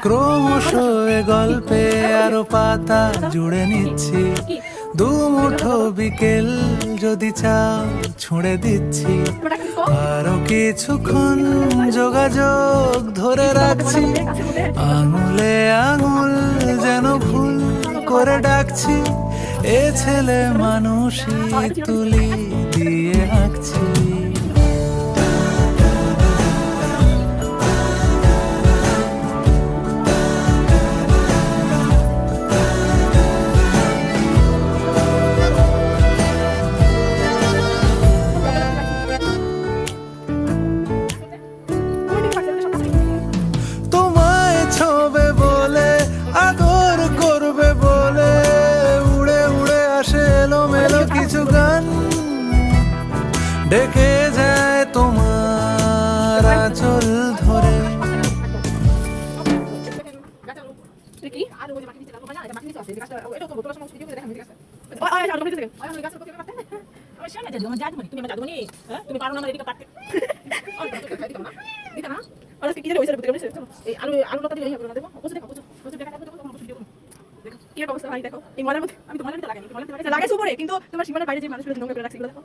ক্রমশ এ গল্পে আরো পাতা জুড়ে নিচ্ছি, দুমুঠো বিকেল যদি চাও ছুঁড়ে দিচ্ছি, আরো কিছুক্ষণ যোগাযোগ ধরে রাখছি, আঙুলে আঙুল যেন ভুল করে ডাকছি, এ ছেলে মানুষই তুলি দিয়ে আঁকছি। তোমায় ছোবে বলে আদর করবে বলে উড়ে উড়ে আসে এলোমেলো কিছু গান, ডেকে যায় তোমার আঁচল ধরে। তুমি পারো না আমার এদিকে পারতে আলু আলু লতা দিয়ে হবে না দেখো বুঝে দেখো বুঝে দেখা যাবে তখন ভিডিও কি অবস্থা ভাই দেখো এই মলের মধ্যে আমি তোমার মধ্যে লাগাইনি মলের মধ্যে লাগাইছি উপরে কিন্তু তোমার সীমানার বাইরে যে মানুষগুলো নোংরা করে রাখছে এগুলো দেখো